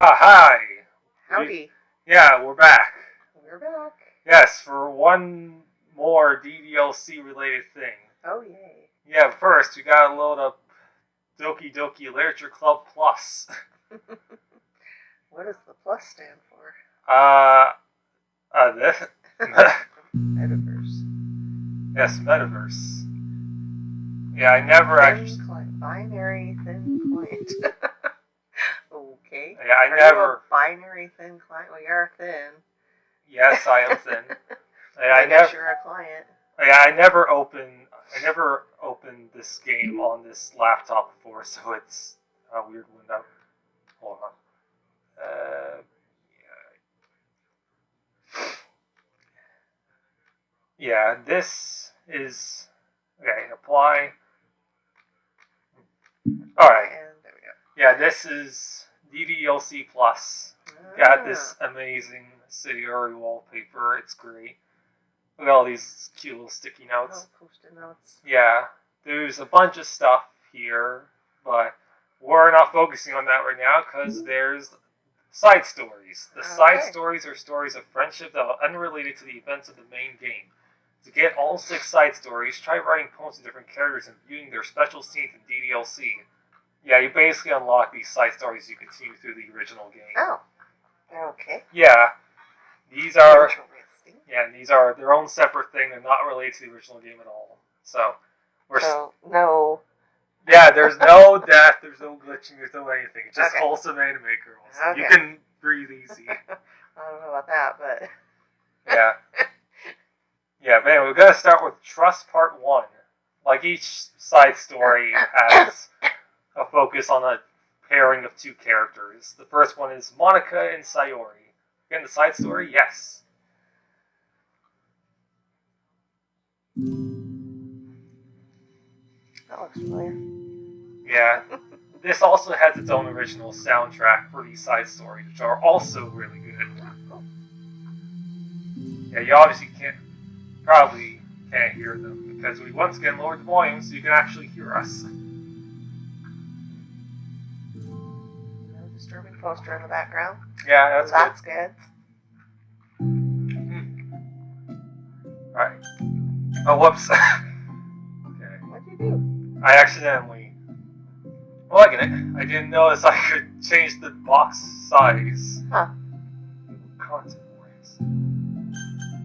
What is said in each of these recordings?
Hi! Howdy. Yeah, we're back. We're back. Yes, for one more DDLC related thing. Oh, yay. Yeah, first, we gotta load up Doki Doki Literature Club Plus. What does the plus stand for? This? Metaverse. Yes, Metaverse. Yeah, I never actually... Binary thin client. Okay. Yeah, I Are never... you a binary thin client? Well, you're thin. Yes, I am thin. I guess you're a client. Yeah, I never opened this game on this laptop before, so it's a weird window. Hold on. Yeah, this is okay. Apply. All right. And there we go. Yeah, this is DDLC Plus. Got this amazing Sayori wallpaper. It's great. Look at all these cute little sticky notes. Oh, post-it notes. Yeah, there's a bunch of stuff here, but we're not focusing on that right now because there's side stories. The side stories are stories of friendship that are unrelated to the events of the main game. To get all 6 side stories, try writing poems to different characters and viewing their special scenes in DDLC. Yeah, you basically unlock these side stories as you continue through the original game. Oh, okay. Yeah, these are their own separate thing. They're not related to the original game at all. So no. Yeah, there's no death, there's no glitching, there's no anything. It's just wholesome anime girls. Okay. You can breathe easy. I don't know about that, but... Yeah. Yeah, but anyway, we're going to start with Trust Part 1. Like, each side story has a focus on a pairing of 2 characters. The first one is Monica and Sayori. Again, the side story? Yes. That looks familiar. Yeah. This also has its own original soundtrack for these side stories, which are also really good. Yeah, you obviously probably can't hear them, because we once again lowered the volume so you can actually hear us. No disturbing poster in the background. Yeah, that's good. Alright. Oh, whoops. Okay. What'd you do? I accidentally... Well, I didn't notice I could change the box size. Huh. Content warnings.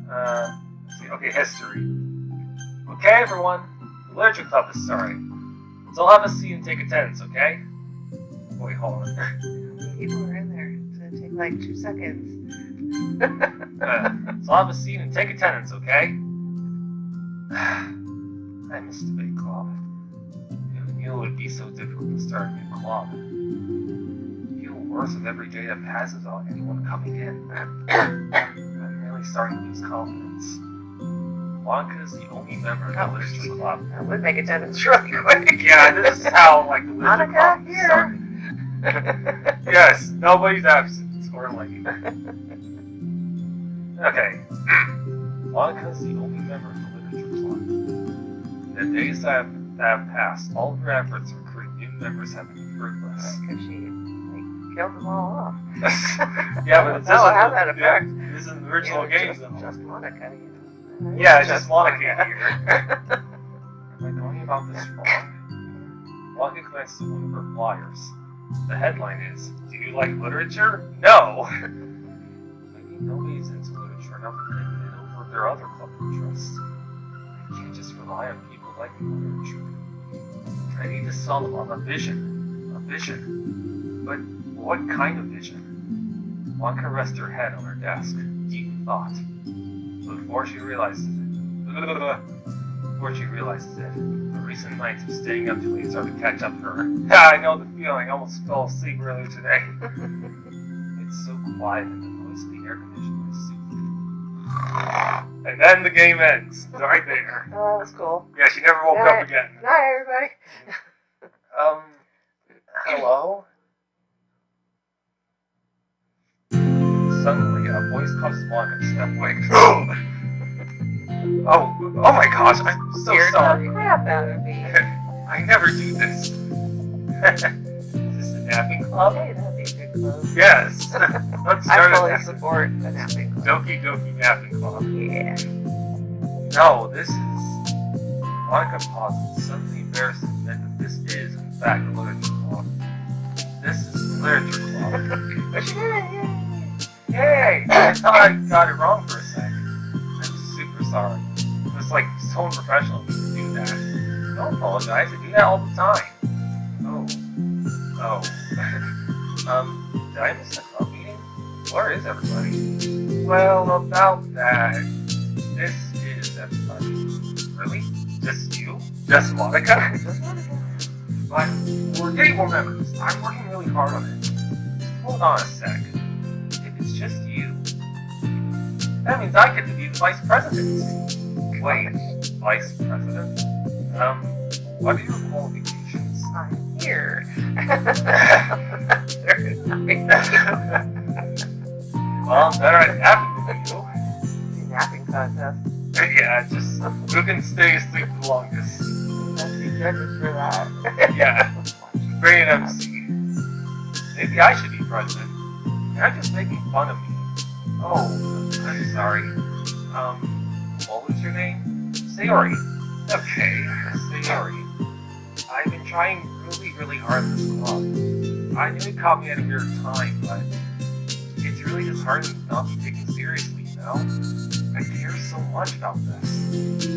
Let's see. Okay, history. Okay, everyone. The Literature Club is starting. So I'll have a seat and take attendance, okay? Wait, hold on. People are in there. It's going to take like 2 seconds. So I'll have a seat and take attendance, okay? I missed the big club. Who knew it would be so difficult to start a new club? I feel worse with every day that passes without anyone coming in. I'm really starting to lose confidence. Monica is the only member of the Literature Club. That would make attendance really quick. Yeah, this is how, like, the Literature Club started. Yes, nobody's absent or late. Okay. Monica is the only member of the Literature Club. In the days that have passed, all of her efforts to recruit new members have been fruitless. Because she killed them all off. Yeah, but it doesn't have that effect. This is an original game, though. Just Monica, you know. Yeah, it's just Monica here. Am I going about this wrong? Monica glanced at one of her flyers. The headline is, "Do you like literature? No!" Maybe nobody's into literature enough to take it over their other club interests. I can't just rely on people liking literature. I need to sell them on a vision. A vision. But what kind of vision? Monica rested her head on her desk, deep in thought. Before she realizes it, the recent nights of staying up too late started to catch up to her. I know the feeling. I almost fell asleep earlier today. It's so quiet and the noise of the air conditioner is soothing. And then the game ends. Right there. Oh, that was cool. Yeah, she never woke up again. Good night, everybody. Hello? Suddenly, a voice causes Monica to step away. Oh my gosh, I'm so Scared sorry. the crap out of me. I never do this. Is this a napping club? Hey, that'd be good clothes. Yes. Let's I start fully a support the napping club. Doki Doki Napping Club. Yeah. No, this is Monica pauses, suddenly embarrassed to admit that this is, in fact, a literature club. This is the literature club. But she did it, yay! Yay! I thought I got it wrong for a sec. I'm super sorry. It was like so unprofessional of me to do that. Don't apologize, I do that all the time. Oh. Did I miss the club meeting? Where is everybody? Well, about that, this is everybody. Really? Just you? Just Monica? Just Monica. But we're getting more members. I'm working really hard on it. Hold on a sec. If it's just you, that means I get to be the vice president. Wait, vice president? What are your qualifications? I'm here. Well, I'm better at napping than you. Napping contest. Yeah, just who can stay asleep the longest. Let's be judges for that. Yeah, great MC. Maybe I should be president. You're not just making fun of me. Oh, I'm sorry. What was your name? Sayori. Okay, Sayori. I've been trying really hard in this club. I knew it caught me at a weird time, but it's really disheartening to not be taken seriously, you know? I care so much about this.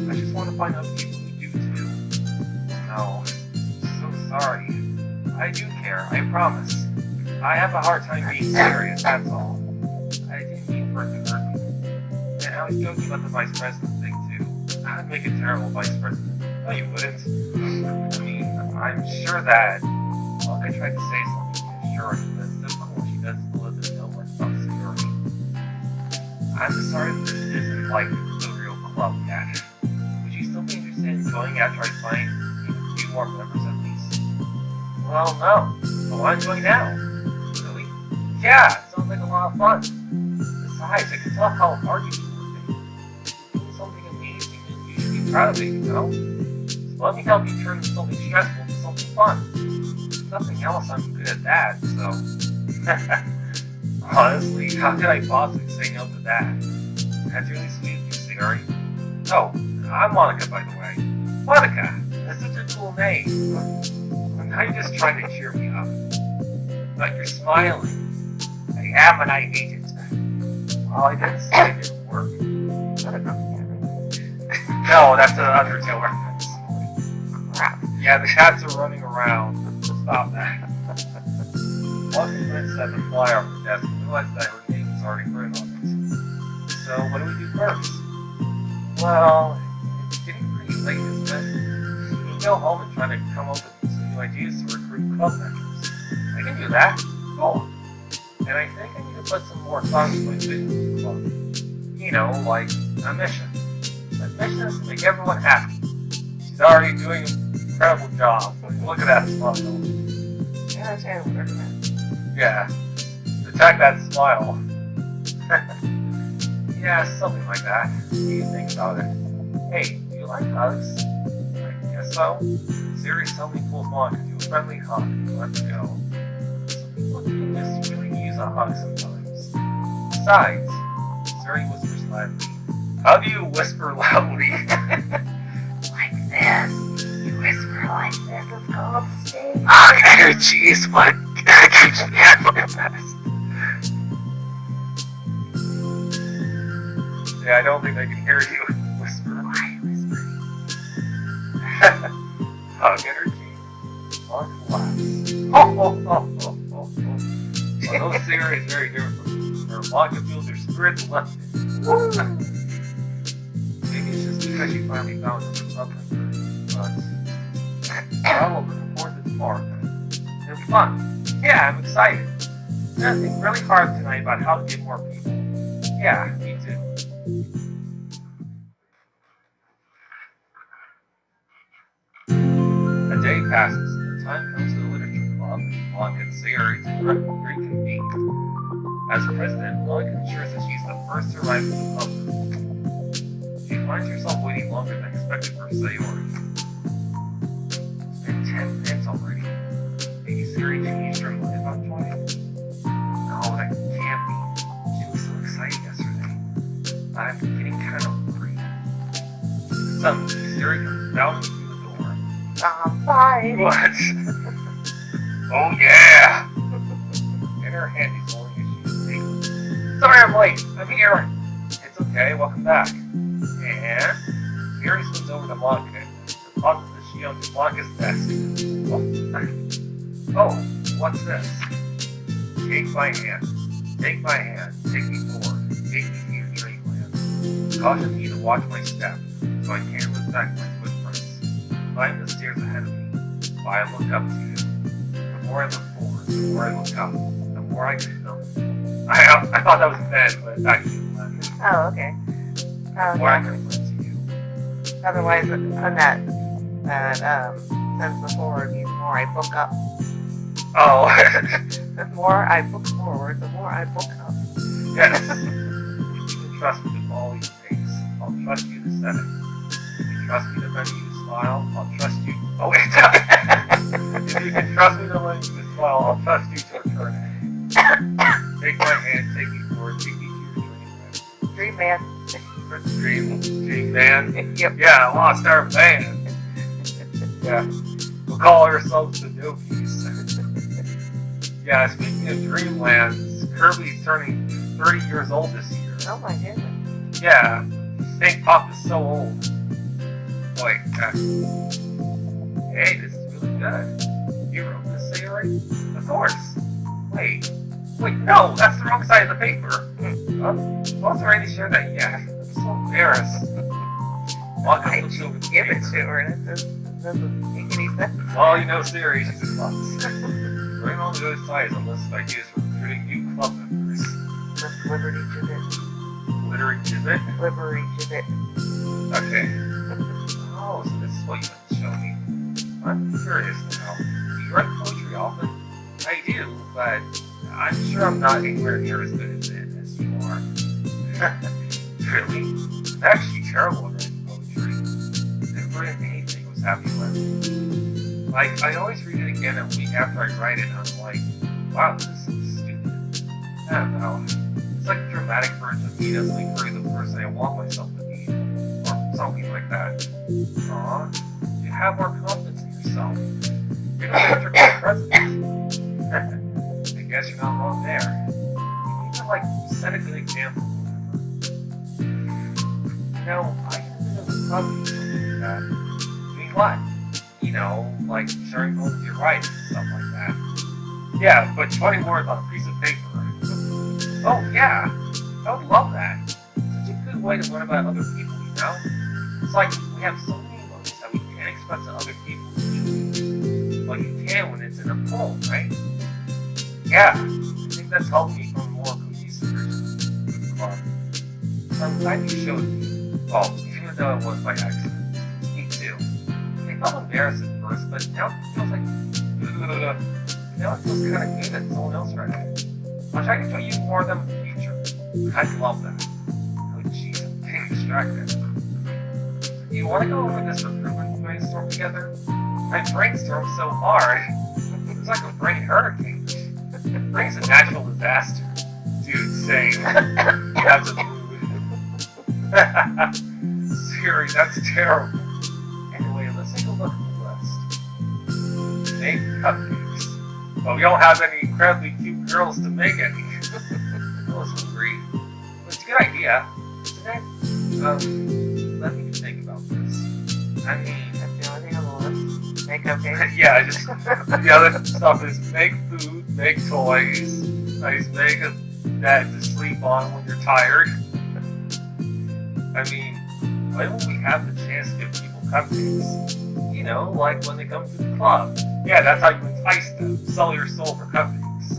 I just want to find other people who do too. No, so sorry. I do care, I promise. I have a hard time being serious, that's all. I didn't mean for it to hurt you. And I was joking about the vice president thing too. I'd make a terrible vice president. No, you wouldn't. I mean, I'm sure that Monica tried to say something reassuring, but it's difficult when she doesn't live in no one about security. I'm sorry that this isn't like the real club yet. Would you still be interested in joining after I find a few more members at least? Well, no. But why join now? Really? Yeah, it sounds like a lot of fun. Besides, I can tell how hard you've been working. You're doing something amazing and you should be proud of it, you know? So let me help you turn something stressful into something fun. If nothing else, I'm good at that, so... Honestly, how could I possibly say no to that? That's really sweet of you, Sayori. Oh, I'm Monica, by the way. Monica! That's such a cool name. And now you're just trying to cheer me up. But you're smiling. I am and I hate it. Well, I didn't say it didn't work. No, that's an Undertale reference. Crap. Yeah, the cats are running around. Stop that. Monica glanced at the flyer on the desk and realized that her name was already written on it. So, what do we do first? Well, it's getting pretty late, isn't it? We can go home and try to come up with some new ideas to recruit club members. I can do that. Cool. And I think I need to put some more thought into my vision for the club. You know, like a mission. My mission is to make everyone happy. She's already doing an incredible job. Look at that smile. Yeah, that's how we're doing that. Yeah. Attack that smile. Yeah, something like that. What do you think about it? Hey, do you like hugs? I guess so. Siri suddenly pulls Monica to a friendly hug and lets go. Some people can just really use a hug sometimes. Besides, Siri whispers loudly. How do you whisper loudly? Like this. You whisper like this. It's called stage. Okay, jeez, what keeps me at my best? Yeah, I don't think I can hear you whisper. Why whispering? Hug energy. Mark laughs. Well, those Siri is very different. Her Monica feels her spirit left. Maybe it's just because she finally found her love member. But I'm looking forward to tomorrow. It'll be fun. Yeah, I'm excited. I'm gonna think really hard tonight about how to get more people. Yeah, me too. A day passes, and the time comes to the literature club, and Monica and Sayori to reconvene. As president, Monica ensures that she's the first to arrive at the club. She finds herself waiting longer than expected for Sayori. It's been 10 minutes already. Maybe Sayori changed her mind about joining? some mystery comes bounding through the door. Fine. What? Oh yeah! In her hand, he's holding a sheet of paper. Sorry I'm late. I'm here. It's okay. Welcome back. And Mary swings over to Monica and deposits the sheet on Monica's desk. Oh, what's this? Take my hand. Take my hand. Take me forward. Take me to your dreamland. Caution me to watch my step, so I can't look back my footprints. Climb the stairs ahead of me. Why I look up to you. The more I look forward, the more I look up, the more I can feel. I thought that was Ben, but actually it's Oh, okay. the more I can relate to you. Otherwise, on that sense before, it means more I book up. Oh. The more I book forward, the more I book up. Yes. You can trust me to follow your pace. I'll trust you to set it. If you trust me to bend you to smile, I'll trust you. Oh wait. If you can trust me to bend you to smile, I'll trust you to return it. Take my hand, take me forward, take me to your dreamland. Dream man. Yep. Yeah, lost our band. Yeah. We'll call ourselves the Dokies. Yeah, speaking of dreamlands, Kirby's turning 30 years old this year. Oh my goodness. Yeah, Pink Pop is so old. Wait, hey, this is really good. You wrote this theory? Of course. Wait, no, that's the wrong side of the paper. Wasn't ready to share that yet. I'm so embarrassed. Monica looks over the Give it paper. to her, and it doesn't make any sense. Well, you know Siri, she's a klutz. Right on the other side is a list of ideas for recruiting new club members. Just Liberty Gibbet. Literary Gibbet? Liberty Gibbet. Okay. Oh, so this is what you want to show me. I'm curious now. Do you write poetry often? I do, but I'm sure I'm not anywhere near as good at it as you are. Really? I'm actually terrible at writing poetry. Never written anything was happy with. Like, I always read it again a week after I write it, and I'm like, wow, this is so stupid. I don't know. It's like a dramatic version of me doesn't encourage the person I want myself to be, or something like that. Aw, you have more confidence in yourself. You're not your president. I guess you're not wrong there. You need to, like, set a good example or whatever. You know, I can think of probably something like that. Doing what? You know, like sharing poems you write and stuff like that. Yeah, but 20 words on a piece of paper. Oh yeah, I would love that. Such a good way to learn about other people, you know? It's like we have so many emotions that we can't express to other people. Like you can when it's in a poem, right? Yeah, I think that's helped me from a more cohesive version of the club. So I'm glad you showed me. Well, even though it was by accident. Me too. I felt embarrassed at first, but now it feels like, now it feels kind of good that someone else read it. I'll try to show you more of them in the future. I'd love that. Oh jeez, I'm getting distracted. Do you want to go over this recruitment brainstorm together? I brainstormed so hard. It was like a brain hurricane. Brain's a natural disaster. Dude, same. That's a mood. Siri, that's terrible. Anyway, let's take a look at the list. Make cupcakes. Well, we don't have any incredibly cute girls to make any. I was hungry. But it's a good idea, isn't it? Let me think about this. I mean, That's the only thing on the list. Make cupcakes. yeah, just the other stuff is make food, make toys, nice, make a bed to sleep on when you're tired. I mean, why don't we have the chance to give people cupcakes? You know, like when they come to the club. Yeah, that's how you entice them. Sell your soul for cupcakes.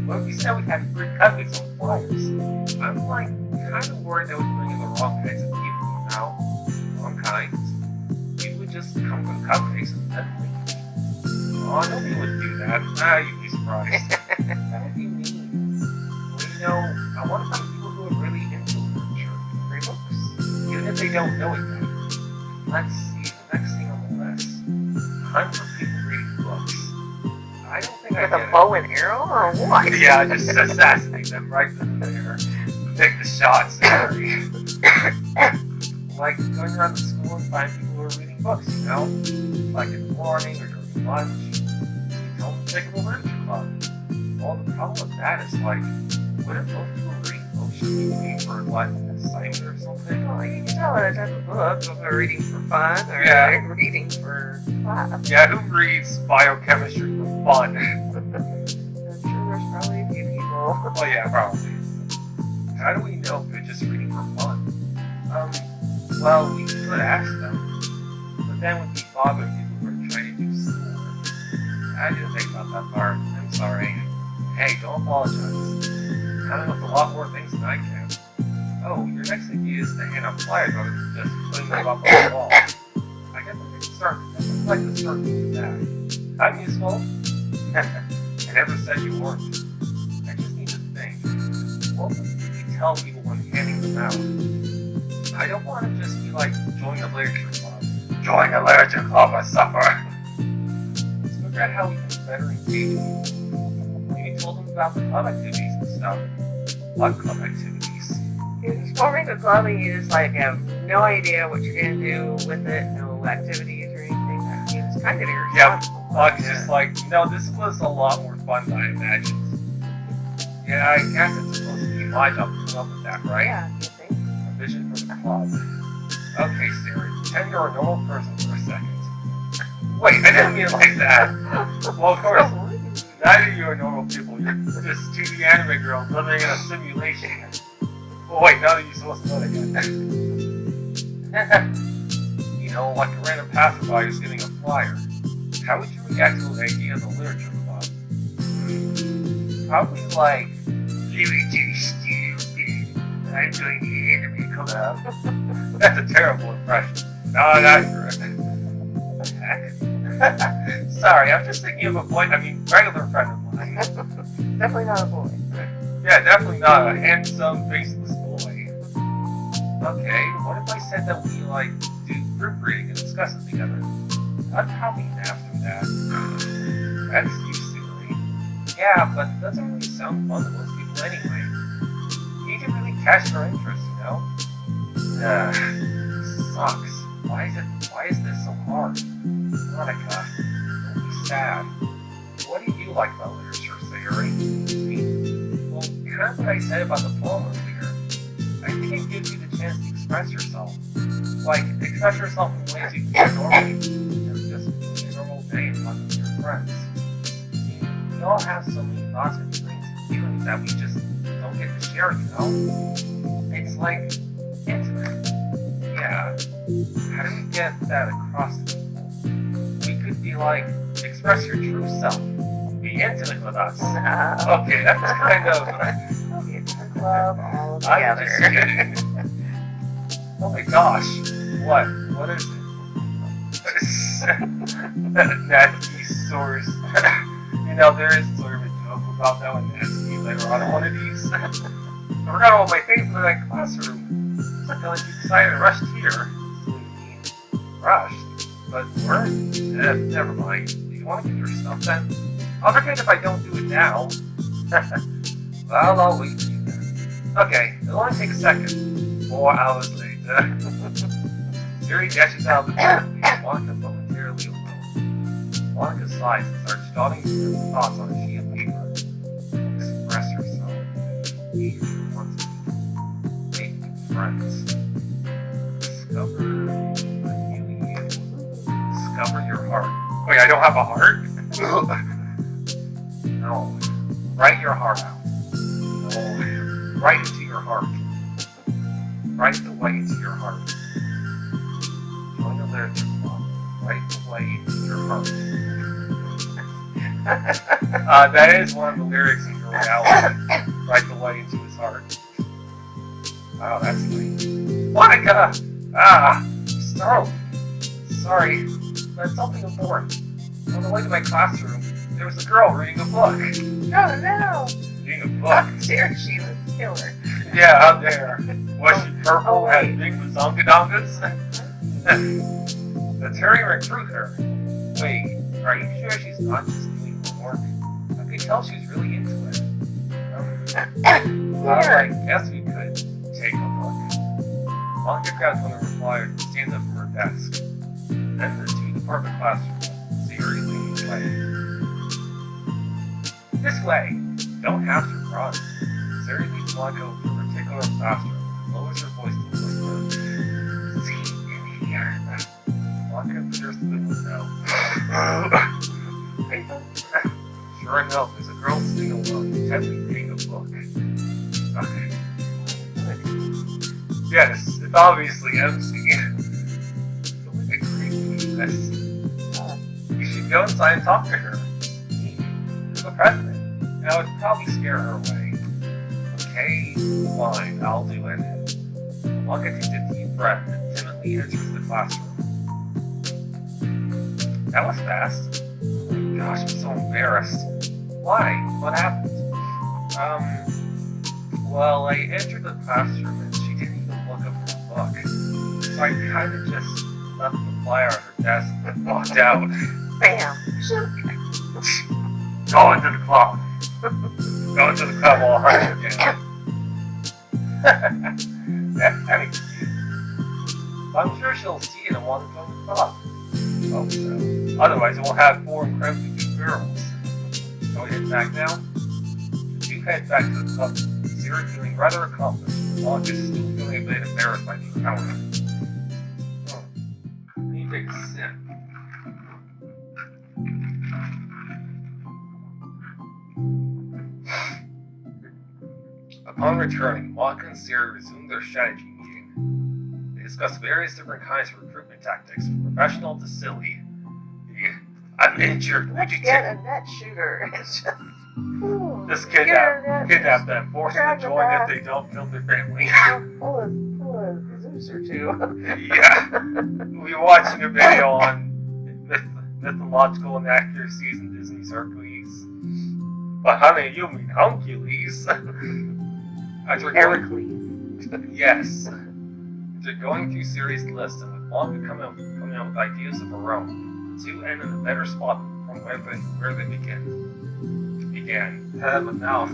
What if we said we had free cupcakes on flyers? I'm like kind of worried that would bring in the wrong kinds of people, you know? Wrong kinds. People would just come for the cupcakes and then leave. Oh, nobody would do that. You'd be surprised. That would be mean. Well, you know, I want to find people who are really into literature, read books, even if they don't know it yet. Let's see, the next thing on the list. Hunt for people reading books. I don't think I With get a it. bow and arrow or what? Yeah, just assassinate them right then and there. Take the shots, Harry. Like going around the school school and find people who are reading books, you know? Like in the morning or during lunch. You tell them to take a literature club. Well, the problem with that is, like, wouldn't most people reading books should be reading for, what, an assignment or something? Well, you can tell it a type of book if they're reading for fun or reading for class. Yeah, who reads biochemistry for fun? I'm sure there's probably a few people. Well, yeah, probably. How do we know if they're just reading for fun? Well, we could ask them, but then we'd be bothering people who are trying to do schoolwork. I didn't think about that part. I'm sorry. Hey, don't apologize. I know a lot more things than I can. Oh, your next idea is to hand out flyers rather than just putting them up on the wall. I guess I could start. I'd like to start doing that. I'm useful? I never said you weren't. I just need to think. What would you tell people when handing them out? I don't want to just be like, join the literature club. Join the literature club or suffer. Let's figure out how we can better engage people. Maybe told them about the club activities and stuff. What club activities? If you're forming a club and you just like have no idea what you're gonna do with it, no activities or anything, that seems kind of irresponsible. Yeah, it's just like, this was a lot more fun than I imagined. Yeah, I guess it's supposed to be my job to come up with that, right? Yeah, you think? A vision for the club. Okay, Siri, pretend you're a normal person for a second. Wait, I didn't mean it like that. Well, of course, neither of you are normal people. You're just 2D anime girls living in a simulation. Oh, wait, now that you're supposed to know that again. Like a random passerby who's getting a flyer. How would you react to the idea of the literature club? Probably like, you're too stupid. I'm doing the anime club. That's a terrible impression. No, that's correct. Sorry, I'm just thinking of a regular friend of mine. Definitely not a boy. Yeah, definitely not a handsome, faceless boy. Okay, what if I said that we, do group reading and discuss it together? I'd probably nap through that. That's you, silly. Yeah, but it doesn't really sound fun to most people anyway. You need to really catch their interest, Sucks. Why is this so hard? Monica, don't be sad. What do you like about literature, Sayuri? Well, kind of what I said about the poem earlier. I think it gives you the chance to express yourself. Express yourself in ways you can't normally. Just a normal day and talking to your friends. We all have so many thoughts and feelings that we just don't get to share, It's like intimate. Yeah. How do we get that across to people? We could be like, express your true self. Be intimate with us. Okay, that's kind of... Okay, it's a club all I'm together. just kidding. Oh my gosh. What? What is it? Nasty source. There is sort of a joke about that one Nasty later on in one of these. I forgot all my things in that classroom. It's like I was excited and rushed here. Rushed? But we're? Never mind. Do you want to get your stuff then? I'll forget if I don't do it now. Well, I'll wait for you then. Okay, it'll only take a second. 4 hours later. Siri dashes out of the door and leaves Monica momentarily alone. Monica sighs and starts jotting her thoughts on a sheet of paper. Express yourself. Be who you want to be. Make new friends. Discover a new you. Discover your heart. Wait, I don't have a heart? No. Write your heart out. No. Write into your heart. Write the way into your heart. Join the literature club. Write the way into your heart. That is one of the lyrics in your reality. Write the way into his heart. Oh, that's sweet. Monica! Startled. Sorry, but it's something important. On the way to my classroom, there was a girl reading a book. Oh no! Reading a book? There she was a killer. Yeah, out there. Was she purple and had big bazongadongas? The Terry recruit her. Wait, are you sure she's not just doing homework? I could tell she's really into it. Well, I guess we could take a look. Monica grabs one of her flyers and stands up from her desk. Then the two-department classroom. Siri leaning away. This way! Don't have to run. Siri leads Monica over to a particular classroom and lowers her voice to a whisper. See in here. Monica peers through the window. Sure enough, there's a girl sitting alone, intently reading a book. Yes, it's obviously empty. Don't look at creepy this. You should go inside and talk to her. You're the president. And I would probably scare her away. Okay, fine, I'll do it. Monica takes a deep breath and timidly enters the classroom. That was fast. Oh my gosh, I'm so embarrassed. Why? What happened? Well, I entered the classroom and she didn't even look up her book. So I kind of just left the flyer on her desk and walked out. Bam. Go into the club. Go into the club all right again. That's kind of cute. I'm sure she'll see it and want to join the club. Hope so. Otherwise, it will have 4 incredibly cute girls. So we head back now? The two head back to the club. Siri feeling rather accomplished, Monica is still feeling a bit embarrassed by the encounter. I need to take a sip. Upon returning, Monica and Siri resumed their strategy meeting. They discussed various different kinds of recruitment tactics, from professional to silly. I'm injured. Let's get a net shooter. It's just kidnap them, force them to join if they don't kill their family. Pull a Zeus or two. Yeah. We were watching a video on mythological inaccuracies in Disney's Hercules. But honey, you mean Hercules. Hercules. Yes. After going through Siri's list and with Monica coming up with ideas of her own, the two end in a better spot from where they began. Head of a mouth.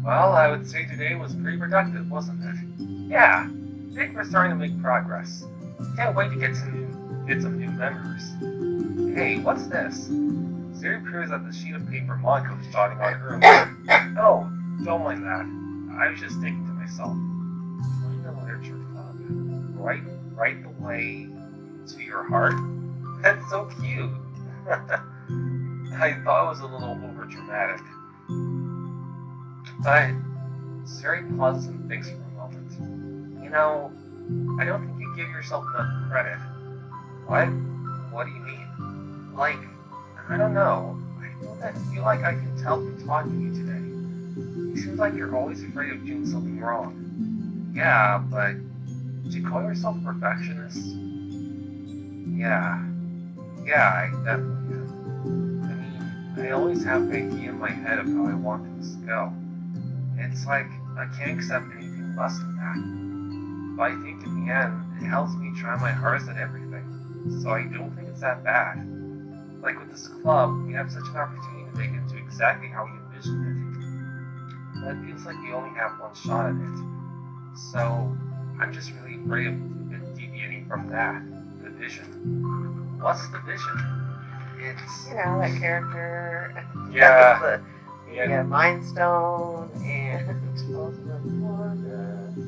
Well, I would say today was pretty productive, wasn't it? Yeah, I think we're starting to make progress. Can't wait to get some new members. Hey, what's this? Siri peers at the sheet of paper Monica was jotting on earlier. Oh, don't mind that. I was just thinking to myself. Join the literature club. Right the way to your heart? That's so cute. I thought it was a little overdramatic. But Siri pauses and thinks for a moment. You know, I don't think you give yourself enough credit. What? What do you mean? Like, I don't know. I feel like I can tell from talking to you today. It seems like you're always afraid of doing something wrong. Yeah, but would you call yourself a perfectionist? Yeah, I definitely am. I always have an idea in my head of how I want things to go. It's like I can't accept anything less than that. But I think in the end, it helps me try my hardest at everything. So I don't think it's that bad. Like with this club, we have such an opportunity to make it into exactly how we envisioned it. But it feels like we only have one shot at it. So I'm just really afraid of deviating from that. The vision. What's the vision? It's... You know, that character. Yeah. The Mind Stone and...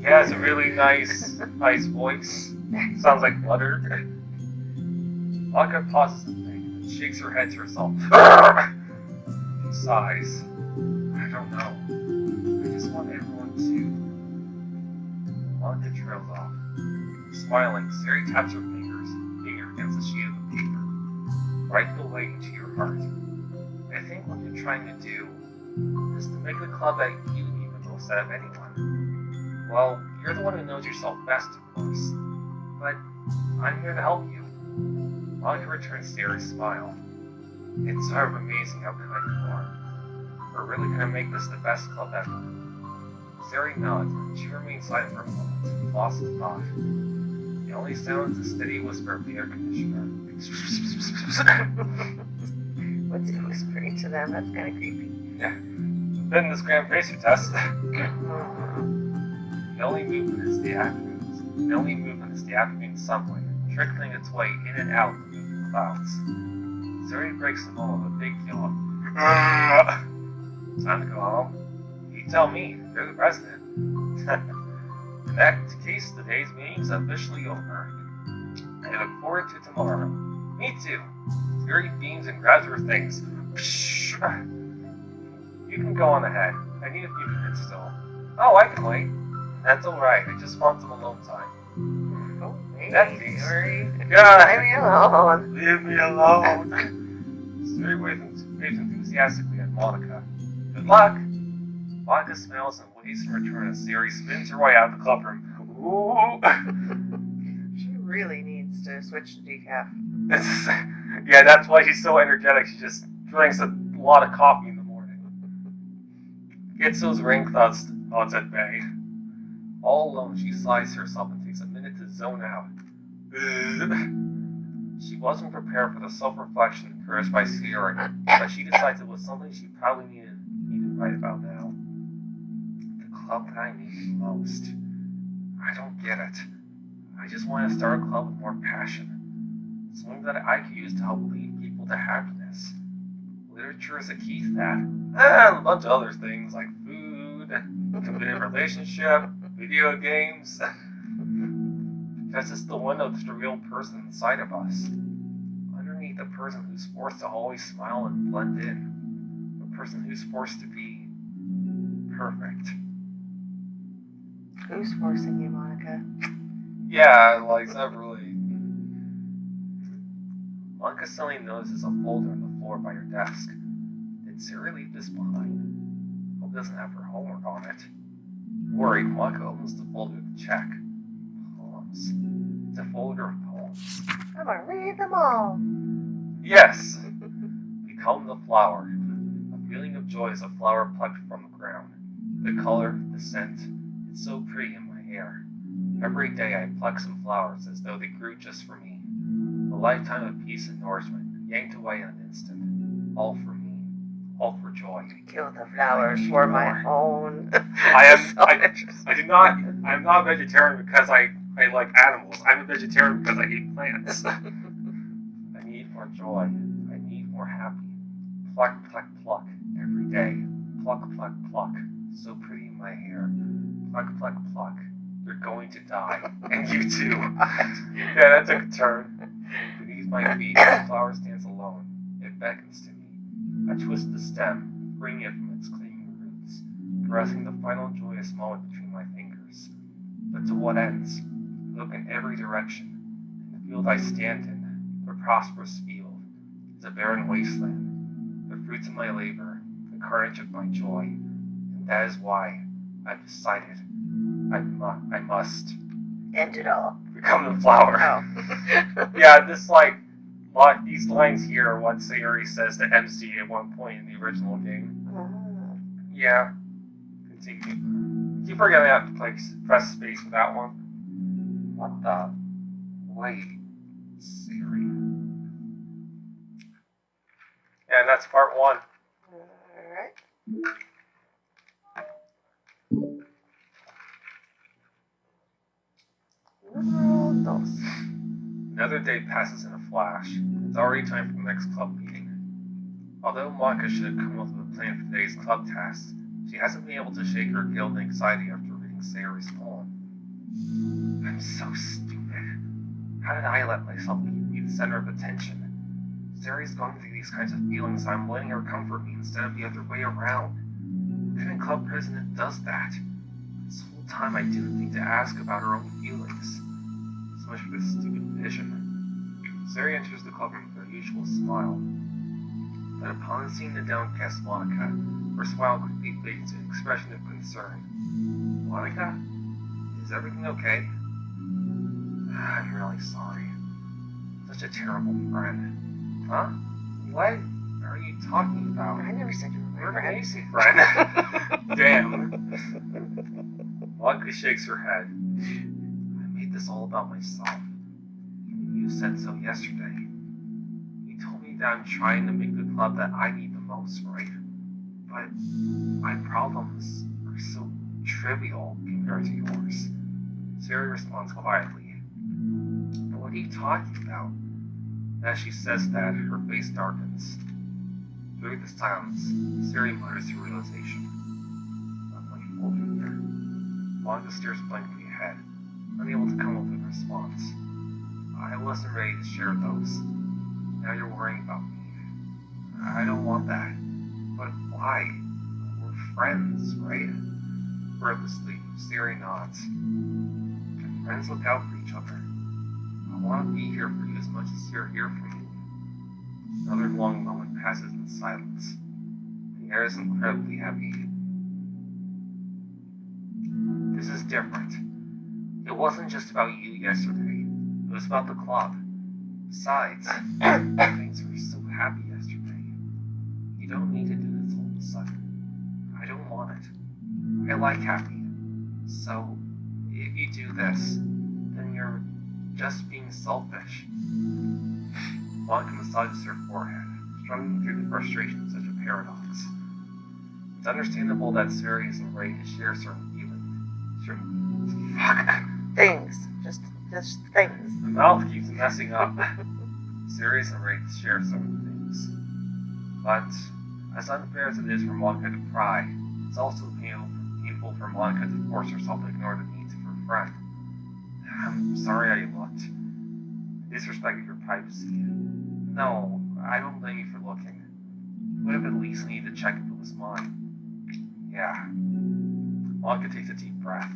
Yeah, it's a really nice voice. Sounds like butter. Monica pauses and thinks, and shakes her head to herself. She sighs. I don't know. I just want everyone to... Monica trails off. Smiling, Siri taps her finger against the sheet of the paper. Right the way to your heart. I think what you're trying to do is to make the club that you need the most out of anyone. Well, you're the one who knows yourself best, of course. But I'm here to help you. Monica returns Siri's smile. It's sort of amazing how kind you are. We're really going to make this the best club ever. Siri nods, and she remains silent for a moment, lost in thought. The only sound is a steady whisper of the air conditioner. What's he whispering to them? That's kind of creepy. Yeah. Then this Grand Pacer test. The only movement is the acronyms. The only movement is the afternoon sunlight, trickling its way in and out of the moving clouds. Siri breaks the moment with a big yawn. Time to go home. You tell me, you're the president. In that case, the day's meeting is officially over. I look forward to tomorrow. Me too. Siri beams and grabs her things. You can go on ahead. I need a few minutes still. Oh, I can wait. That's alright. I just want some alone time. Oh, hey, That case. Siri. God. Leave me alone. Leave me alone. Siri waves enthusiastically at Monica. Good luck. Monica smiles and waves in return as Siri spins her way out of the clubroom. Ooh. She really needs to switch to decaf. Yeah, that's why she's so energetic. She just drinks a lot of coffee in the morning. Gets those rain clouds at bay. All alone, she sighs to herself and takes a minute to zone out. She wasn't prepared for the self-reflection encouraged by Siri, but she decided it was something she probably needed to write about now. The club that I need the most. I don't get it. I just want to start a club with more passion. Something that I could use to help lead people to happiness. Literature is a key to that. And a bunch of other things like food, committed relationship, video games. Because it's the window to the real person inside of us. Underneath the person who's forced to always smile and blend in. The person who's forced to be perfect. Who's forcing you, Monica? Yeah, like, it's not really... Monica suddenly notices a folder on the floor by her desk. Did Siri leave this behind? Hope it doesn't have her homework on it. Worried, Monica opens the folder to check. Poems. It's a folder of poems. I'm gonna read them all. Yes! Become the flower. A feeling of joy as a flower plucked from the ground. The color, the scent, it's so pretty in my hair. Every day I pluck some flowers as though they grew just for me. A lifetime of peace and nourishment, yanked away in an instant. All for me. All for joy. Kill the flowers for my own. I'm not a vegetarian because I like animals. I'm a vegetarian because I eat plants. I need more joy. I need more happy. Pluck, pluck, pluck. Every day. Pluck, pluck, pluck. So pretty in my hair. Pluck, pluck, pluck. You're going to die. And you too. Yeah, that took a turn. Beneath my feet, the flower stands alone. It beckons to me. I twist the stem, freeing it from its clinging roots, caressing the final joyous moment between my fingers. But to what ends? I look in every direction. And the field I stand in, the prosperous field, is a barren wasteland. The fruits of my labor, the carnage of my joy. And that is why I've decided I must end it all. Become the flower. Oh. Yeah, these lines here are what Sayuri says to MC at one point in the original game. Yeah. Continue. Keep forgetting I have to press space for that one. What the? Wait. Siri. Yeah, and that's part one. Alright. Another day passes in a flash. It's already time for the next club meeting. Although Monica should have come up with a plan for today's club tasks, she hasn't been able to shake her guilt and anxiety after reading Sayuri's poem. I'm so stupid. How did I let myself be the center of attention? Sayuri's going through these kinds of feelings, and I'm letting her comfort me instead of the other way around. What kind of club president does that? This whole time I didn't think to ask about her own feelings. So much for this stupid vision. Sari enters the clubroom with her usual smile. But upon seeing the downcast Monica, her smile quickly fades to an expression of concern. Monica? Is everything okay? I'm really sorry. Such a terrible friend. Huh? What are you talking about? I never said you were my We're an friend. easy friend. Damn. Monica shakes her head. I made this all about myself. You said so yesterday. You told me that I'm trying to make the club that I need the most, right? But my problems are so trivial compared to yours. Sari responds quietly. What are you talking about? As she says that, her face darkens. During the silence, Siri mutters her realization. I'm like folding here. Monica stares blankly ahead, unable to come up with a response. I wasn't ready to share those. Now you're worrying about me. I don't want that. But why? We're friends, right? Wordlessly, Siri nods. Can friends look out for each other? I want to be here for you as much as you're here for me. Another long moment passes in silence. The air is incredibly heavy. This is different. It wasn't just about you yesterday. It was about the club. Besides, things were so happy yesterday. You don't need to do this all of a sudden. I don't want it. I like happy. So, if you do this, then you're just being selfish. Monica massages her forehead, struggling through the frustration of such a paradox. It's understandable that Siri isn't ready to share certain feelings. Fuck. Things. Just things. The mouth keeps messing up. Siri isn't ready to share certain things. But, as unfair as it is for Monica to pry, it's also painful for Monica to force herself to ignore the needs of her friend. I'm sorry I looked. Disrespected your privacy. No, I don't blame you for looking. Would have at least needed to check if it was mine. Yeah. Monica takes a deep breath.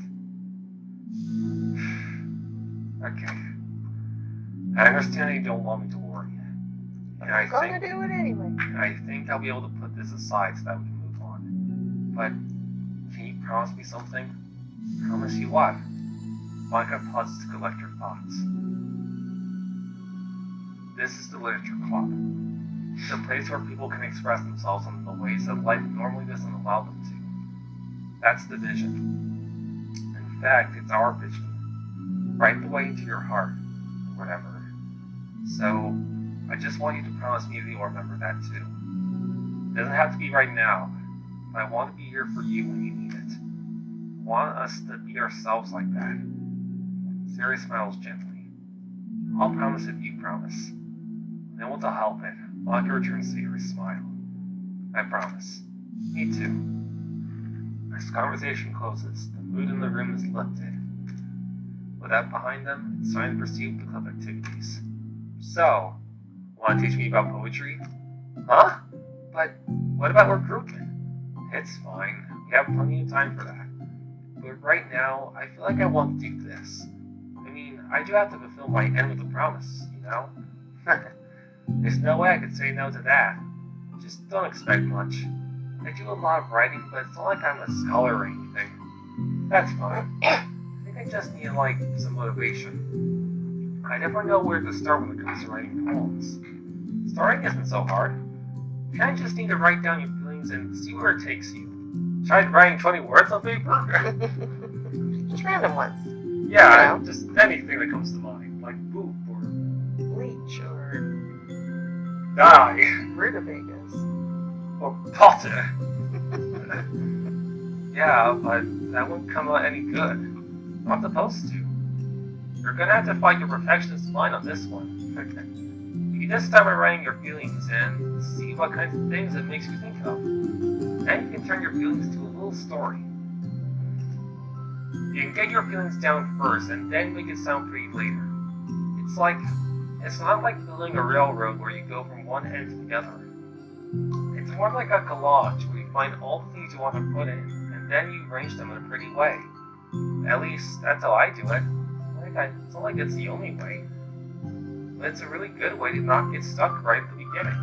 Okay. I understand that you don't want me to worry. And I'm gonna do it anyway. I think I'll be able to put this aside so that we can move on. But can you promise me something? Promise you what? Monica pauses to collect her thoughts. This is the Literature Club. It's a place where people can express themselves in the ways that life normally doesn't allow them to. That's the vision. In fact, it's our vision. Right the way into your heart, or whatever. So, I just want you to promise me that you'll remember that too. It doesn't have to be right now, but I want to be here for you when you need it. I want us to be ourselves like that. Siri smiles gently. I'll promise if you promise. And then to help it, Monica returns Siri's smile. I promise. Me too. As conversation closes, the mood in the room is lifted. With that behind them, it's time to proceed with the club activities. So, want to teach me about poetry? Huh? But what about recruitment? It's fine. We have plenty of time for that. But right now, I feel like I want to do this. I mean, I do have to fulfill my end with a promise, you know? There's no way I could say no to that. Just don't expect much. I do a lot of writing, but it's not like I'm a scholar or anything. That's fine. I just need, some motivation. I never know where to start when it comes to writing poems. Starting isn't so hard. You kinda just need to write down your feelings and see where it takes you. Tried writing 20 words on paper? Just random ones. Yeah, just anything that comes to mind. Like poop or bleach or die. rutabagas. Or potter. Yeah, but that wouldn't come out any good. Not supposed to. You're gonna have to fight your perfectionist mind on this one. You just start by writing your feelings and see what kinds of things it makes you think of. Then you can turn your feelings into a little story. You can get your feelings down first and then make it sound pretty later. It's not like building a railroad where you go from one end to the other. It's more like a collage where you find all the things you want to put in and then you arrange them in a pretty way. At least, that's how I do it. It's not like it's the only way. But it's a really good way to not get stuck right at the beginning.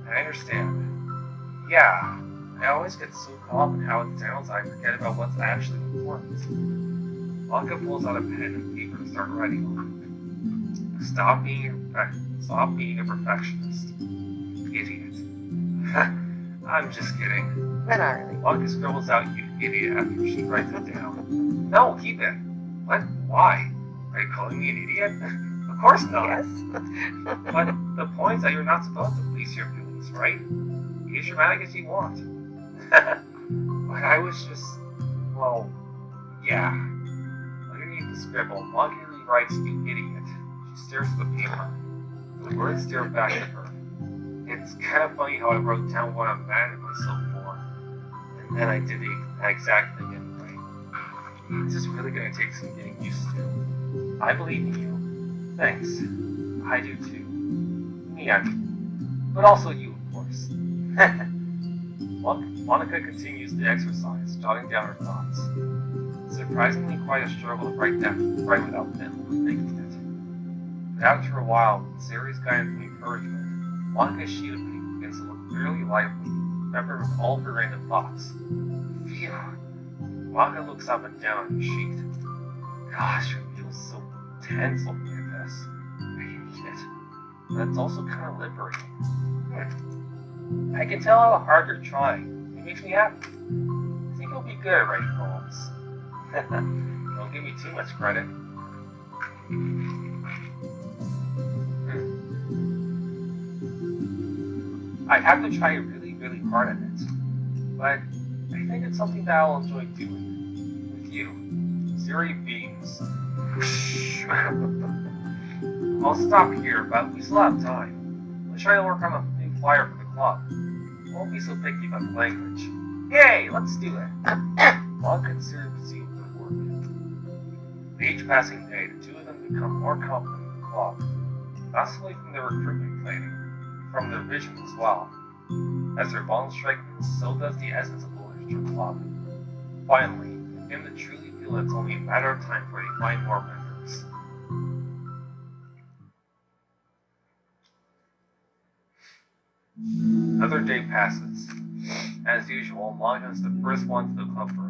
I understand. Yeah, I always get so caught up in how it sounds I forget about what's actually important. Monica pulls out a pen and paper and starts writing on it. Stop being a perfectionist. Idiot. I'm just kidding. But not really. Monica scribbles out "you idiot" after she writes it down. No, keep it. What? Why? Are you calling me an idiot? Of course not. Yes. But the point is that you're not supposed to police your feelings, right? Be as dramatic as you want. But I was just... Well, yeah. Underneath the scribble, Monica rewrites "you idiot." She stares at the paper. The words stare back at her. It's kind of funny how I wrote down what I'm mad at myself for, and then I did the exact thing anyway. This is really going to take some getting used to. I believe in you. Thanks. I do too. Me, I mean. But also you, of course. Monica continues the exercise, jotting down her thoughts. Surprisingly quite a struggle to write without thinking it. But after a while, with Sari's guidance and encouragement, Monica's sheet of paper begins to look fairly lively, remembering all of her random thoughts. Phew! Monica looks up and down at the sheet. Gosh, it feels so tense looking at this. I hate it. But it's also kind of liberating. I can tell how hard you're trying. It makes me happy. I think you'll be good at writing poems. Don't give me too much credit. I'd have to try really, really hard at it. But I think it's something that I'll enjoy doing. With you. Siri beams. I'll stop here, but we still have time. Let's try to work on a new flyer for the club. Won't be so picky about the language. Yay, let's do it. Monica and Siri proceed with their work. With each passing day, the two of them become more confident in the club. Not solely from their recruitment planning, from their vision as well. As their bond strengthens, so does the essence of the literature club. Finally, they begin to truly feel that it's only a matter of time before they find more members. Another day passes. As usual, Monica is the first one to the club room.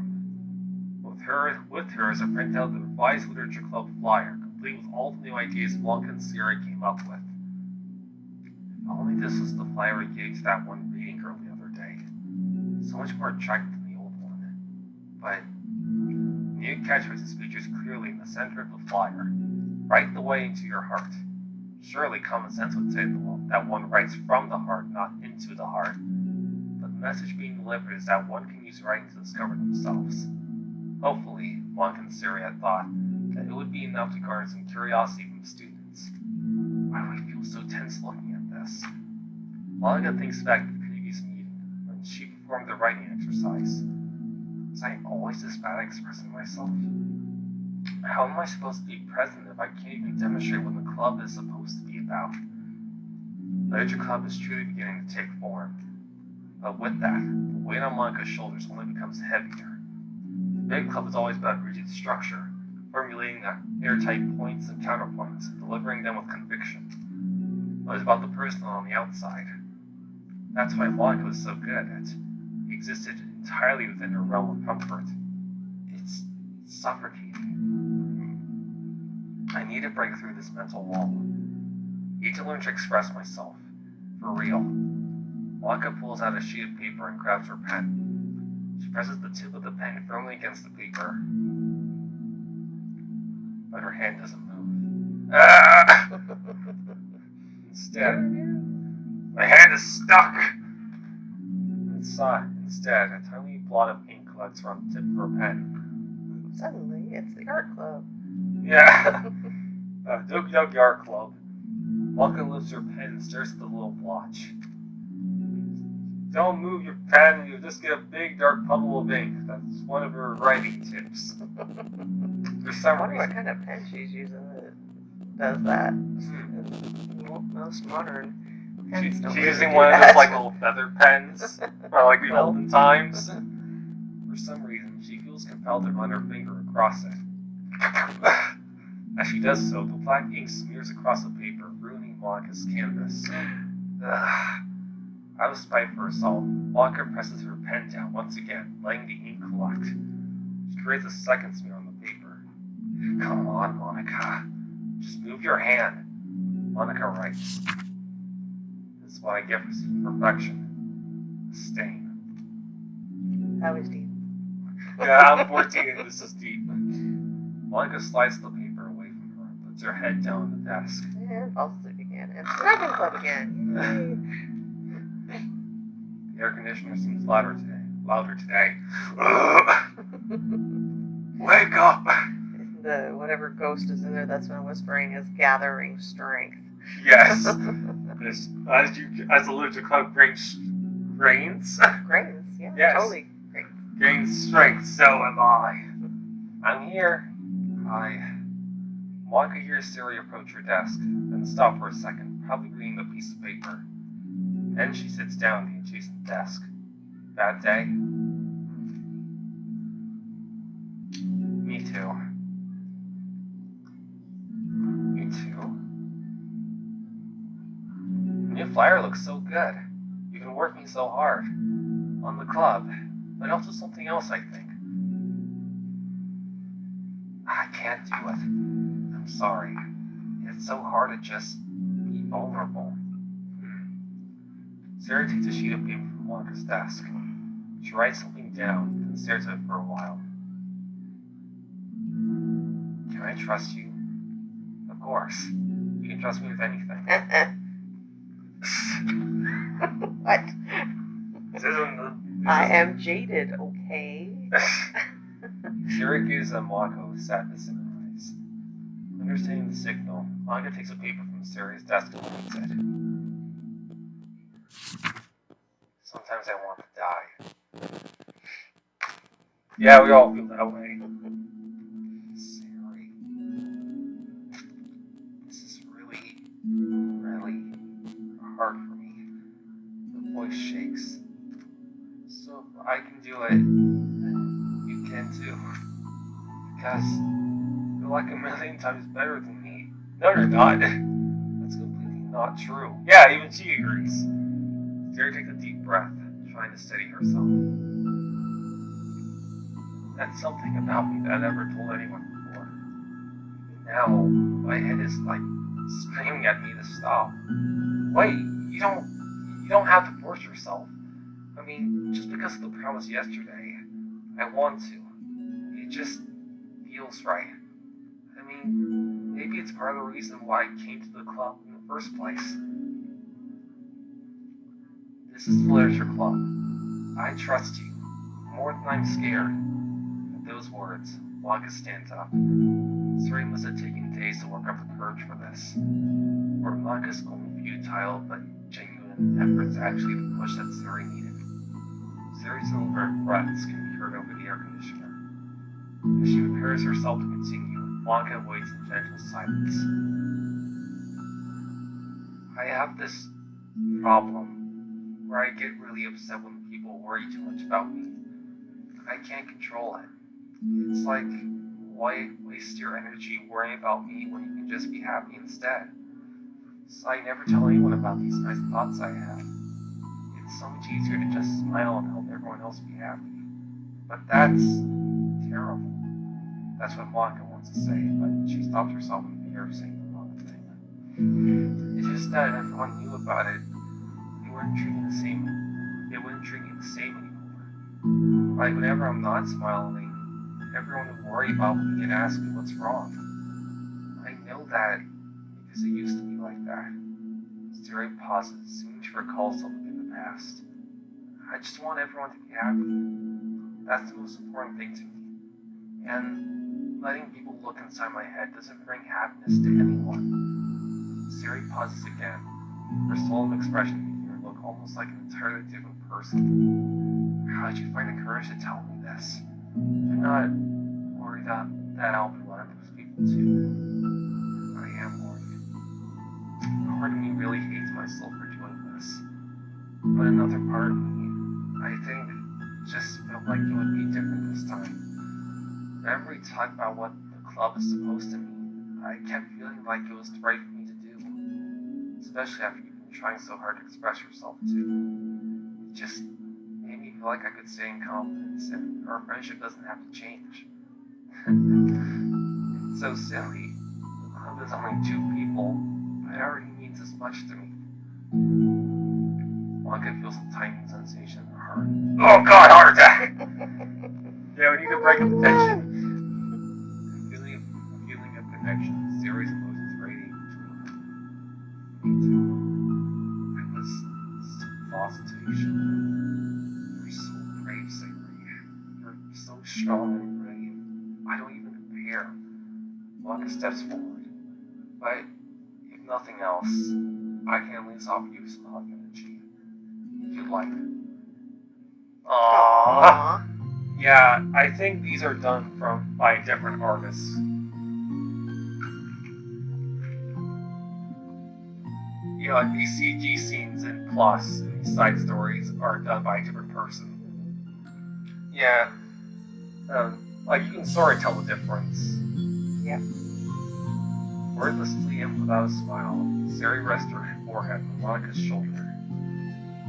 With her is a printout of the revised literature club flyer, complete with all the new ideas Monica and Siri came up with. If only this was the flyer we gave to that one reading girl the other day. So much more attractive than the old one. But new catchphrases features clearly in the center of the flyer. Write the way into your heart. Surely common sense would say that one writes from the heart, not into the heart. But the message being delivered is that one can use writing to discover themselves. Hopefully, Monica and Siri had thought that it would be enough to garner some curiosity from the students. Why do I feel so tense looking at this? Monica thinks back to the previous meeting, when she performed the writing exercise. Was I always this bad at expressing myself? How am I supposed to be present if I can't even demonstrate what the club is supposed to be about? Literature club is truly beginning to take form. But with that, the weight on Monica's shoulders only becomes heavier. The big club is always about rigid structure, formulating the airtight points and counterpoints, and delivering them with conviction. But it's about the person on the outside. That's why Monica was so good at it. It existed entirely within her realm of comfort. It's suffocating. I need to break through this mental wall. I need to learn to express myself. For real. Monica pulls out a sheet of paper and grabs her pen. She presses the tip of the pen firmly against the paper. But her hand doesn't move. Ah! Instead, my hand is stuck! Instead, a tiny blot of ink collects around the tip of her pen. Suddenly, it's the art club. Yeah. Doki Doki Art Club. Monica lifts her pen and stares at the little blotch. Don't move your pen and you'll just get a big dark puddle of ink. That's one of her writing tips. For some I wonder what reason. kind of pen she's using that does that. Most modern pens don't She's really using do one of that. those like little feather pens, or like the olden times. For some reason, she feels compelled to run her finger across it. As she does so, the black ink smears across the paper, ruining Monica's canvas. Out of spite for herself, Monica presses her pen down once again, letting the ink collect. She creates a second smear on the paper. Come on, Monica. Just move your hand. Monica writes. This is what I get for seeking perfection. A stain. That was deep. Yeah, I'm 14 and this is deep. Monica slides the paper away from her and puts her head down on the desk. And falls asleep again. And writing club again. The air conditioner seems louder today. Wake up! the whatever ghost is in there that's been whispering is gathering strength. Yes. As alluded to, called grains. Grains, yeah, Yes. totally grains. Gains strength, so am I. I'm here. Hi. Monica hears Siri approach her desk, then stop for a second, probably reading a piece of paper. Then she sits down at the adjacent desk. Bad day? Me too. Me too. The new flyer looks so good. You've been working so hard. On the club, but also something else, I think. I can't do it. I'm sorry. It's so hard to just be vulnerable. Sarah takes a sheet of paper from Monica's desk. She writes something down, then stares at it for a while. Can I trust you? Of course. You can trust me with anything. What? This isn't I am jaded, okay? Sarah gives Monica with sadness in her eyes. Understanding the signal, Monica takes a paper from Sarah's desk and reads it. Sometimes I want to die. Yeah, we all feel that way. Siri. This is really, really hard for me. Her voice shakes. So if I can do it, then you can too. Because you're like a million times better than me. No, you're not. That's completely not true. Yeah, even she agrees. Sarah takes a deep breath, trying to steady herself. That's something about me that I never told anyone before. Now, my head is like screaming at me to stop. Wait, you don't have to force yourself. I mean, just because of the promise yesterday, I want to. It just feels right. I mean, maybe it's part of the reason why I came to the club in the first place. This is the Literature Club. I trust you, more than I'm scared. At those words, Waka stands up. Suri must have taken days to work up the courage for this. Or Waka's own futile but genuine efforts actually the push that Suri needed. Suri's deliberate breaths can be heard over the air conditioner. As she prepares herself to continue, Waka waits in gentle silence. I have this problem where I get really upset when people worry too much about me. I can't control it. It's like, why waste your energy worrying about me when you can just be happy instead? So I never tell anyone about these nice thoughts I have. It's so much easier to just smile and help everyone else be happy. But that's terrible. That's what Monica wants to say, but she stopped herself in fear of saying the wrong thing. It's just that if everyone knew about it, they wouldn't treat me the same anymore. Like whenever I'm not smiling, everyone would worry about me and ask me what's wrong. I know that because it used to be like that. Siri pauses, seeming to recall something in the past. I just want everyone to be happy. That's the most important thing to me. And letting people look inside my head doesn't bring happiness to anyone. Siri pauses again, her solemn expression making her look almost like an entirely different person. How did you find the courage to tell me this? I'm not worried that I'll be one of those people too. I am worried. Part of me really hates myself for doing this. But another part of me, I think, just felt like it would be different this time. Whenever we talk about what the club is supposed to mean, I kept feeling like it was the right for me to do. Especially after you've been trying so hard to express yourself too. It just made me feel like I could stay in confidence and our friendship doesn't have to change. It's so silly. The club is only 2 people, but it already means as much to me. Monica feels a tightening sensation in her heart. Oh god, heart attack! Yeah, we need to break up the tension. A feeling of connection, a series of emotions radiating between them. Me too. I was lost to each other. You're so brave, Sayuri. You're so strong and brave. I don't even compare. Blanca steps forward. But if nothing else, I can at least offer you some hug energy. If you'd like. Aww. Yeah, I think these are done by different artists. You know, like these CG scenes in Plus and these side stories are done by a different person. Yeah. Like you can sort of tell the difference. Yeah. Wordlessly and without a smile, Sari rests her forehead on Monica's shoulder.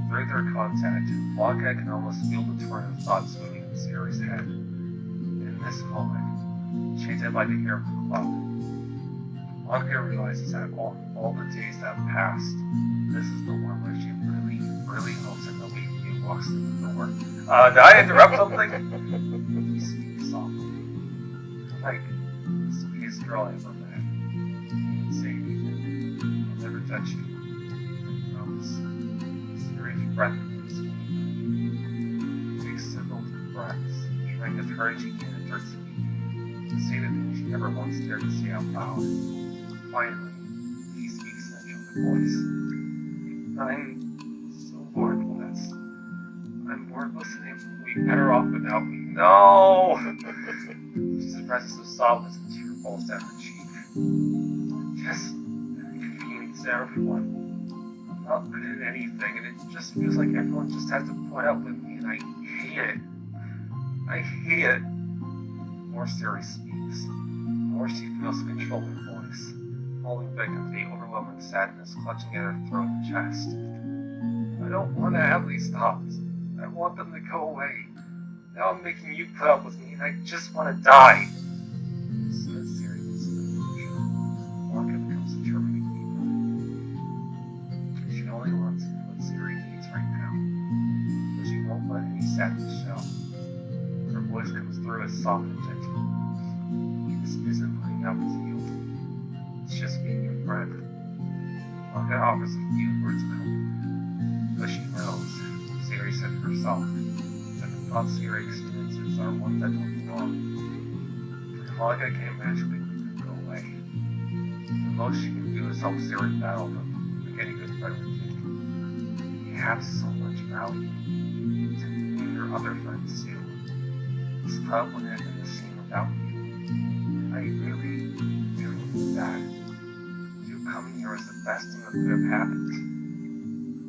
Through their contact, Monica can almost feel the torrent of thoughts moving in Sari's head. In this moment, shaded by the hair of the cloud, Monica realizes that all the days that have passed, this is the one where she really, really hopes that nobody new walks in the door. Did I interrupt something? He speaks softly. Like the sweetest girl I ever met. You can say anything. I'll never touch you. I promise. Serious breath is takes several deep breaths, trying as hard as she can to start speaking, to say the things she never once dared to say out loud. Finally, he speaks in a choking voice. I'm so bored with this. I'm bored listening. We'd be better off without me. No! She suppresses the softness and tear falls down her cheek. Just inconvenience everyone. I'm not good at anything, and it just feels like everyone just has to put up with me, and I hate it. I hate it. The more Sari speaks, the more she feels to control her voice, falling victim to the overwhelming sadness clutching at her throat and chest. I don't want to have these thoughts. I want them to go away. Now I'm making you put up with me, and I just want to die. As soon as Sari gets to the conclusion, Blanca becomes determined to keep her. She only wants what Sari needs right now, but she won't let any sadness show. Her voice comes through as soft and gentle. This isn't putting up with you. It's just being your friend. Blanca offers a few words of comfort, but she knows, Sari said herself, that the thoughts Sari experiences are ones that don't belong. Monica can't magically make them go away. The most she can do is help Sari battle them, like any good friend would do. You have so much value to me and your other friends too. This club wouldn't have been the same without you. I really, really need that. You coming here was the best thing that could have happened.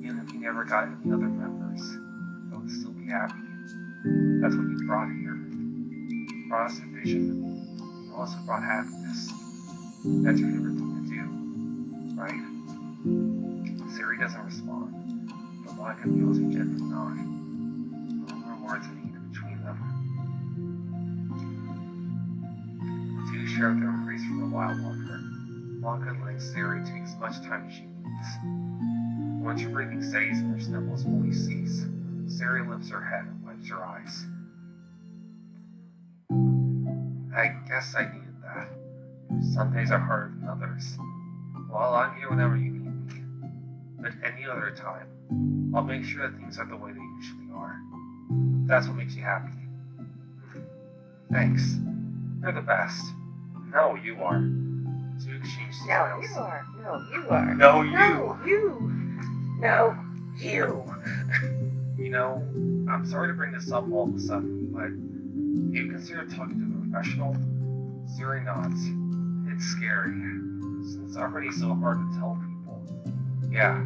Even if you never got any other members, I would still be happy. That's what you brought here. You brought us a vision. You also brought happiness. That's your favorite thing to do, right? Sari doesn't respond, but Monica feels her gentle nod. No more words are needed between them. The two share their embrace for a while longer. Monica letting Sari take as much time as she needs. Once her breathing steadies and her sniffles fully cease, Sari lifts her head and wipes her eyes. I guess I needed that. Some days are harder than others. Well, I'm here whenever you need me. But any other time, I'll make sure that things are the way they usually are. That's what makes you happy. Thanks. You're the best. No, you are. Two exchange smiles. No, you are. No, you are. No, you. No, you. No, you. You know, I'm sorry to bring this up all of a sudden, but do you consider talking to a professional? Sari nods. It's scary, since it's already so hard to tell people. Yeah.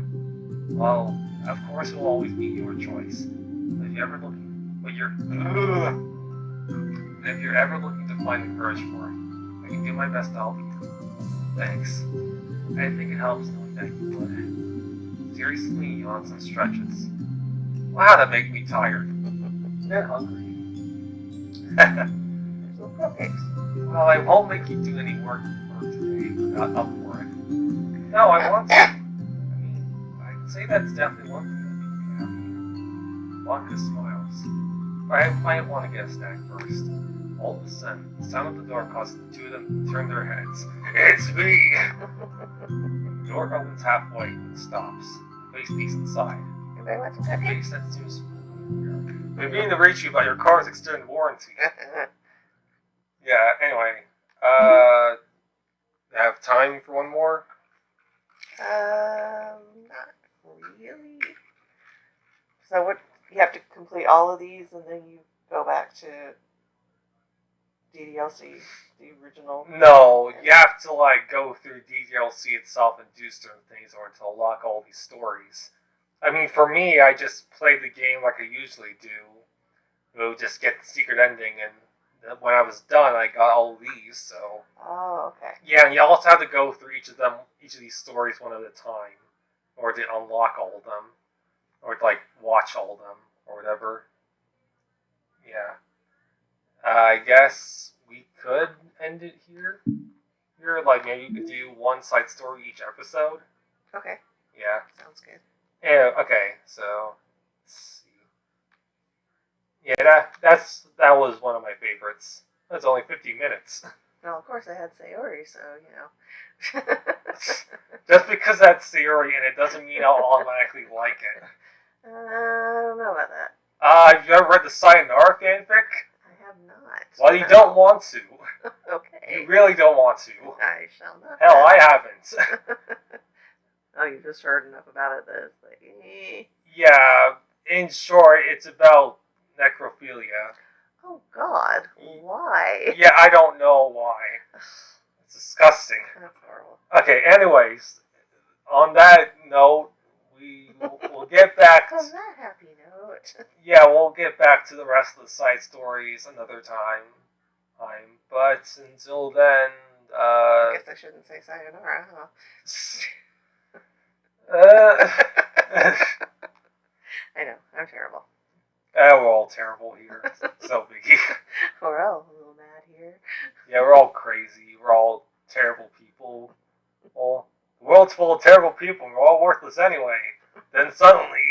Well, of course it will always be your choice. But if you're ever looking to find the courage for it, I can do my best to help you. Thanks. I think it helps knowing that you would. Seriously yawns and stretches. Wow, that makes me tired. And hungry. Some cupcakes. Well, I won't make you do any work today if you're not up for it. No, I want to. I mean, I'd say that's definitely one thing that makes me happy. Blanca smiles. I might want to get a snack first. All of a sudden, the sound of the door causes the two of them to turn their heads. It's me! The door opens halfway and stops. The face peeks inside. Anybody want some The cupcakes? face that seems familiar. They're being to reach you by your car's extended warranty. Yeah, anyway. Have time for one more? Not really. So what, you have to complete all of these and then you go back to DDLC, the original? No, you have to go through DDLC itself and do certain things or to unlock all these stories. I mean, for me, I just play the game like I usually do. We'll just get the secret ending, and when I was done, I got all these. So. Oh, okay. Yeah, and you also have to go through each of these stories one at a time, or to unlock all of them, or to watch all of them, or whatever. Yeah. I guess we could end it here. Maybe you could do one side story each episode. Okay. Yeah. Sounds good. Yeah. Okay. So, let's see. Yeah, that was one of my favorites. That's only 50 minutes. Well, of course I had Sayori, so Just because that's Sayori, and it doesn't mean I'll automatically like it. I don't know about that. Have you ever read the Sayonara fanfic? I have not. Well, you don't want to. Okay. You really don't want to. I shall not. Hell, I haven't. Oh, you've just heard enough about it that it's like, eh. Yeah, in short, it's about necrophilia. Oh, God. Why? Yeah, I don't know why. It's disgusting. That's horrible. Okay, anyways, on that note, we'll get back. On that happy note. Yeah, we'll get back to the rest of the side stories another time. But until then, I guess I shouldn't say sayonara, huh? I know, I'm terrible. We're all terrible here. So biggie. We're all a little mad here. Yeah, we're all crazy. We're all terrible people. Well, the world's full of terrible people and we're all worthless anyway. Then suddenly,